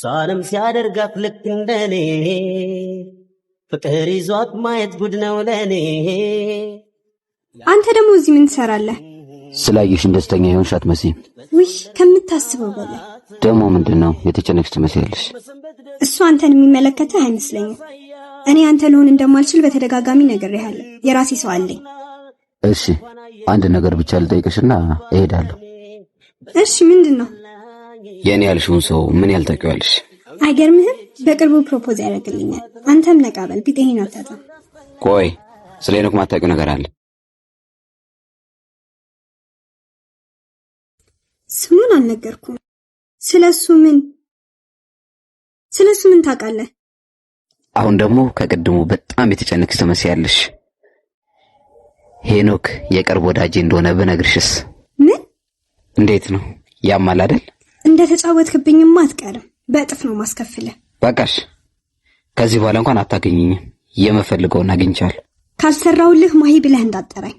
እሷንም ሲያደርጋት ልክ እንደኔ ፍቅር ይዟት ማየት ጉድ ነው ለኔ። አንተ ደግሞ እዚህ ምን ትሰራለህ? ስላየሽ ደስተኛ ይሆንሽ አትመስይም። ውይ ከምታስበው በላይ ደግሞ ምንድነው የተጨነቅሽ ትመስያለሽ። እሱ አንተን የሚመለከትህ አይመስለኝም። እኔ አንተ ልሆን እንደማልችል በተደጋጋሚ ነግሬሃለሁ። የራሴ ሰው አለኝ። እሺ አንድ ነገር ብቻ ልጠይቅሽና እሄዳለሁ። እሺ ምንድነው? የኔ ያልሽውን ሰው ምን ያልታውቂዋለሽ? አይገርምህም? በቅርቡ ፕሮፖዝ ያደርግልኛል። አንተም ነቃበል ቢጤህን አታጣም። ቆይ ስለ ሄኖክ ማታውቂው ነገር አለ? ስሙን አልነገርኩም። ስለሱ ምን ታውቃለህ? አሁን ደግሞ ከቅድሙ በጣም የተጨነቅሽ ትመስያለሽ። ሄኖክ የቅርብ ወዳጄ እንደሆነ ብነግርሽስ? ምን? እንዴት ነው ያማል አይደል? እንደተጫወትክብኝማ አትቀርም። በእጥፍ ነው ማስከፍልህ። በቃሽ። ከዚህ በኋላ እንኳን አታገኝኝም። የምፈልገውን አግኝቻለሁ። ካልሰራውልህ ማሂ ብለህ እንዳጠራኝ።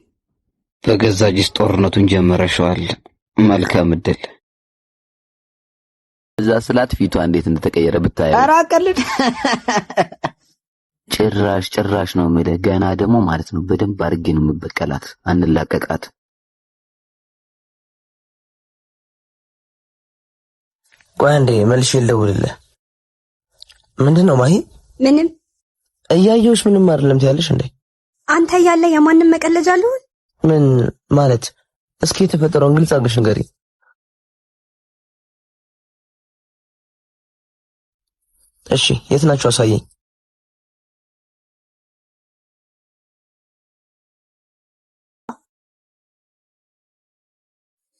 በገዛ እጅሽ ጦርነቱን ጀመረሽዋል። መልካም እድል። እዛ ስላት ፊቷ እንዴት እንደተቀየረ ብታየው። ኧረ አቀልድ። ጭራሽ ነው የምልህ። ገና ደግሞ ማለት ነው በደንብ አድርጌ ነው የምበቀላት። አንላቀቃት። ቆይ አንዴ መልሼ ልደውልልህ። ምንድነው ማሂ? ምንም እያየሁሽ ምንም አይደለም ትያለሽ እንዴ? አንተ ያለ የማንም መቀለጃ አለውን? ምን ማለት? እስኪ የተፈጠረውን ግልጽ አድርገሽ ንገሪኝ። እሺ የት ናችሁ? አሳየኝ።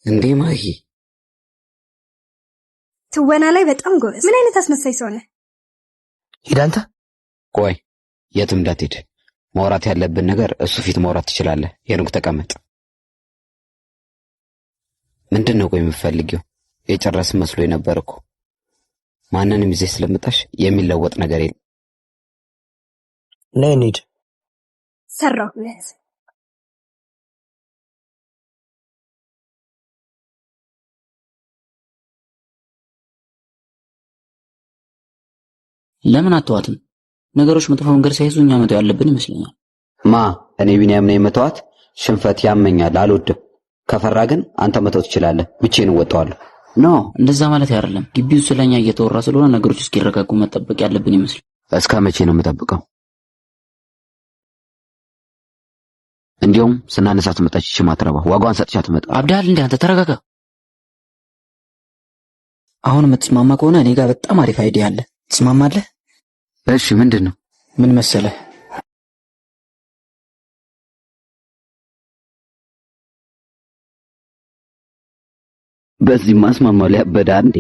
እንዴ ማሂ ትወና ላይ በጣም ጎበዝ። ምን አይነት አስመሳይ ሰው ነህ? ሂድ አንተ። ቆይ የትም እንዳትሄድ። ማውራት ያለብን ነገር እሱ ፊት ማውራት ትችላለህ። ሄኖክ ተቀመጥ። ምንድነው ቆይ የምትፈልጊው? የጨረስ መስሎኝ ነበር እኮ። ማንንም ይዘሽ ስለመጣሽ የሚለወጥ ነገር የለም። ነይ እንሂድ። ሰራሁለት። ለምን አትዋትም? ነገሮች መጥፎ መንገድ ሳይዙ እኛ መተው ያለብን ይመስለኛል። እኔ ቢኒያም ነኝ መተዋት? ሽንፈት ያመኛል፣ አልወድም። ከፈራ ግን አንተ መተው ትችላለህ። ብቻዬን እወጣዋለሁ። ኖ እንደዛ ማለት አይደለም። ግቢው ስለኛ እየተወራ ስለሆነ ነገሮች እስኪረጋጉ መጠበቅ ያለብን ይመስል። እስከ መቼ ነው የምጠብቀው? እንዲያውም ስናነሳት መጣች። እቺ ማትረባ ዋጋዋን ሰጥቻት መጣ። አብዳል እንዴ አንተ ተረጋጋ። አሁን የምትስማማ ከሆነ እኔ ጋር በጣም አሪፍ አይዲያ አለ። ትስማማለህ? እሺ ምንድነው? ምን መሰለህ? በዚህ ማስማማው ላይ አበዳ እንዴ?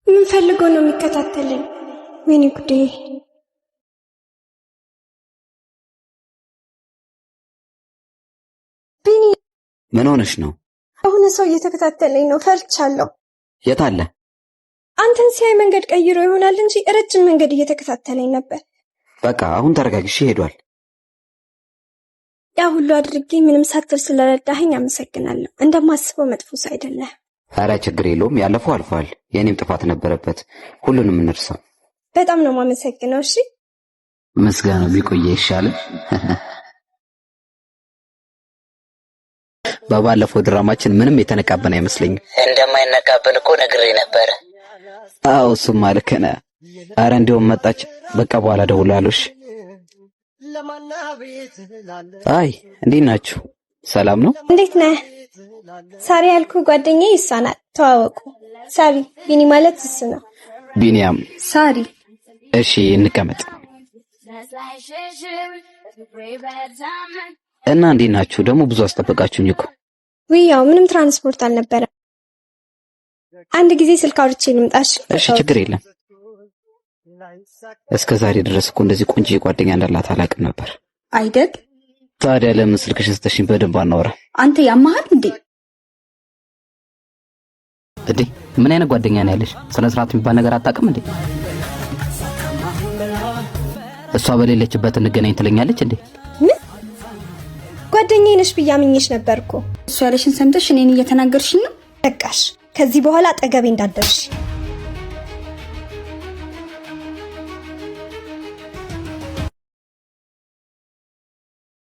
ምን ፈልጎ ነው የሚከታተለኝ? ወይኔ ጉዴ! ቢኒ ምን ሆነሽ ነው? አሁን ሰው እየተከታተለኝ ነው። ፈርቻለሁ። የት አለ? አንተን ሲያይ መንገድ ቀይሮ ይሆናል እንጂ ረጅም መንገድ እየተከታተለኝ ነበር። በቃ አሁን ተረጋግሽ። ሄዷል። ያ ሁሉ አድርጌ ምንም ሳትል ስለረዳኸኝ አመሰግናለሁ። እንደማስበው መጥፎስ አይደለም። ኧረ ችግር የለውም። ያለፈው አልፏል። የኔም ጥፋት ነበረበት። ሁሉንም እንርሳው። በጣም ነው የማመሰግነው። እሺ ምስጋናው ቢቆየ ይሻላል። በባለፈው ድራማችን ምንም የተነቃበን አይመስለኝም። እንደማይነቃበን እኮ ነግሬ ነበር። አዎ እሱማ ልክ ነህ። ኧረ እንደውም መጣች። በቃ በኋላ እደውላለሁ። አይ እንዴት ናችሁ? ሰላም ነው? እንዴት ነህ? ሳሪ ያልኩ ጓደኛዬ እሷ ናት። ተዋወቁ። ሳሪ ቢኒ ማለት እሱ ነው። ቢኒያም ሳሪ። እሺ እንቀመጥ። እና እንዴት ናችሁ? ደግሞ ብዙ አስጠበቃችሁኝ እኮ። ያው ምንም ትራንስፖርት አልነበረም። አንድ ጊዜ ስልክ አውርቼ ልምጣሽ? እሺ ችግር የለም። እስከ ዛሬ ድረስ እኮ እንደዚህ ቆንጆ ጓደኛ እንዳላት አላውቅም ነበር። አይደል? ታዲያ ለምን ስልክሽን ስተሽኝ በደንብ አናወራ? አንተ ያማሃል እንዴ? እንዴ ምን አይነት ጓደኛ ነው ያለሽ? ስነ ስርዓት የሚባል ነገር አታውቅም እንዴ? እሷ በሌለችበት እንገናኝ ትለኛለች እንዴ? ምን ጓደኛዬ ነሽ ብያምኝሽ ነበርኩ። እሷ ያለሽን ሰምተሽ እኔን እየተናገርሽኝ ነው? በቃሽ፣ ከዚህ በኋላ አጠገቤ እንዳትደርሺ።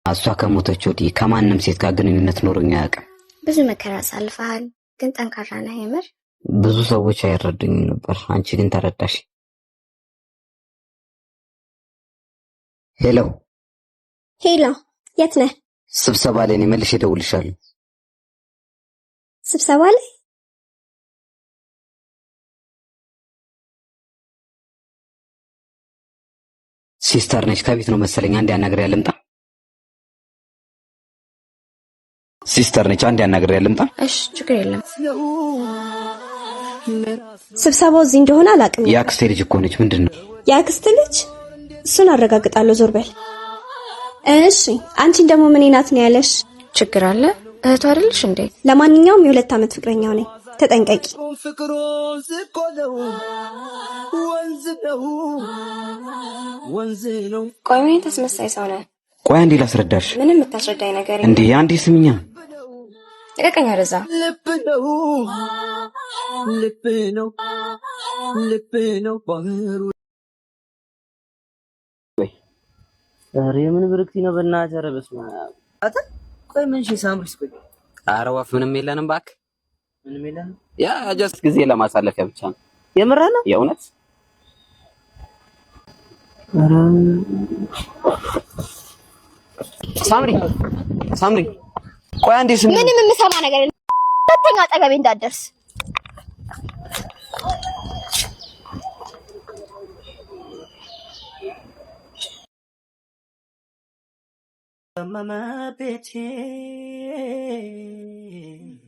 እሷ ከሞተች ወዲህ ከማንም ሴት ጋር ግንኙነት ኖሮኝ አያውቅም። ብዙ መከራ አሳልፈሃል፣ ግን ጠንካራ ነህ የምር። ብዙ ሰዎች አይረዱኝም ነበር፣ አንቺ ግን ተረዳሽ። ሄሎ ሄሎ፣ የት ነህ? ስብሰባ ላይ ነኝ፣ መልሼ እደውልልሻለሁ። ስብሰባ ላይ? ሲስተር ነች፣ ከቤት ነው መሰለኝ። አንዴ አናግሬያት ልምጣ። ሲስተር ነች፣ አንዴ አናግሬያት ልምጣ። እሺ፣ ችግር የለም። ስብሰባው እዚህ እንደሆነ አላውቅም። የአክስቴ ልጅ እኮ ነች። ምንድነው? የአክስት ልጅ? እሱን አረጋግጣለሁ። ዞር በል። እሺ፣ አንቺን ደግሞ ምን ናት ነው ያለሽ? ችግር አለ? እህቱ አይደልሽ እንዴ? ለማንኛውም የ2 ዓመት ፍቅረኛው ነኝ፣ ተጠንቀቂ። ቆይ ምን ተስመሳይ ሰው ነህ? ቆይ አንዴ ላስረዳሽ። ምንም የምታስረዳኝ ነገር እንዴ አንዴ ስሚኛ። ልቀቀኝ ወደዛ። ኧረ ምን ብርክቲ ነው በእናትህ። ኧረ በስመ አብ። ቆይ ምን እሺ ሳምሪስ ቆይ። ኧረ ወፍ ምንም የለንም እባክህ። ምንም የለንም። ያ ጀስት ጊዜ ለማሳለፊያ ብቻ ነው። የምርህ ነው? የእውነት ሳምሪ ቆይ አንዴ ስሚ። ምንም የምሰማ ነገር የለም። ሁለተኛ አጠገቤ እንዳትደርስ።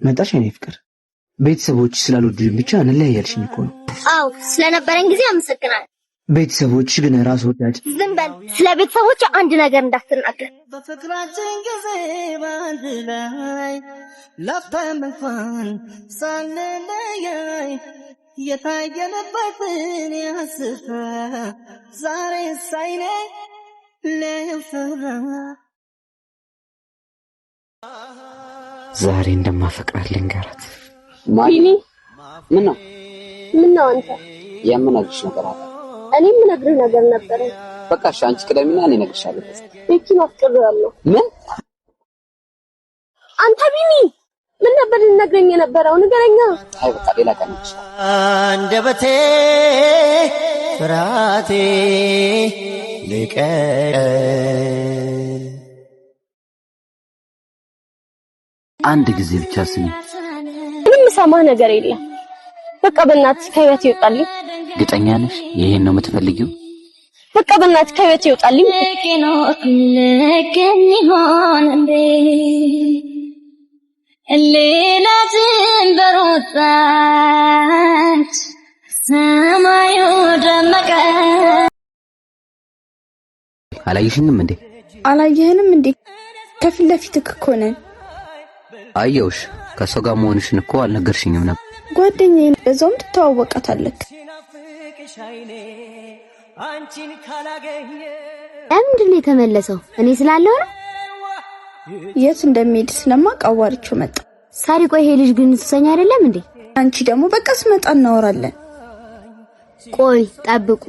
መጣሽ የኔ ፍቅር። ቤተሰቦች ስላልወደዱኝ ብቻ እንለያያልሽኝ እኮ ነው። አዎ ስለነበረን ጊዜ አመሰግናለሁ። ቤተሰቦች ግን ራስ ወዳድ። ዝም በል። ስለ ቤተሰቦች አንድ ነገር እንዳትናገር። በፍቅራችን ጊዜ ባንድ ላይ ላፍታም እንኳን ሳንለያይ የታየንበትን ያስታ ዛሬ ሳይኔ ለፍራ ዛሬ እንደማፈቅራት ልንገራት። ማይኒ ምን ነው? ምን ነው አንተ? የምነግርሽ ነገር አለ። እኔ የምነግርህ ነገር ነበር። በቃ እሺ፣ አንቺ ቅደሚና እኔ እነግርሻለሁ። ቤኪን አፍቅሬያለሁ። ምን? አንተ ቢኒ ምን ነበር ልነግረኝ የነበረው? ንገረኛ። አይ በቃ ሌላ ቀን እንችላለን። አንደበቴ ፍራቴ ልቀቅ። አንድ ጊዜ ብቻ ስሚ። ምንም ሰማህ ነገር የለም። በቃ በእናትህ ከህይወት ይወጣልኝ። ግጠኛ ነሽ? ይሄን ነው የምትፈልጊው? በቃ በእናትህ ከህይወት ይወጣልኝ። ሌላትን በሮጣች ሰማዩ ደመቀ። አላየሽኝም እንዴ? አላየህንም እንዴ? ከፊት ለፊትህ እኮ ነን። አየውሽ። ከሰው ጋር መሆንሽን እኮ አልነገርሽኝም ነበር። ጓደኛዬ በዛውም ትተዋወቃታለህ። ለምንድን ነው የተመለሰው? እኔ ስላለው ነው። የት እንደሚሄድ ስለማውቅ አዋርቼው መጣ። ሳሪ ቆይ ይሄ ልጅ ግን ሱሰኛ አይደለም እንዴ? አንቺ ደግሞ በቃ ስመጣ እናወራለን። ቆይ ጠብቁ።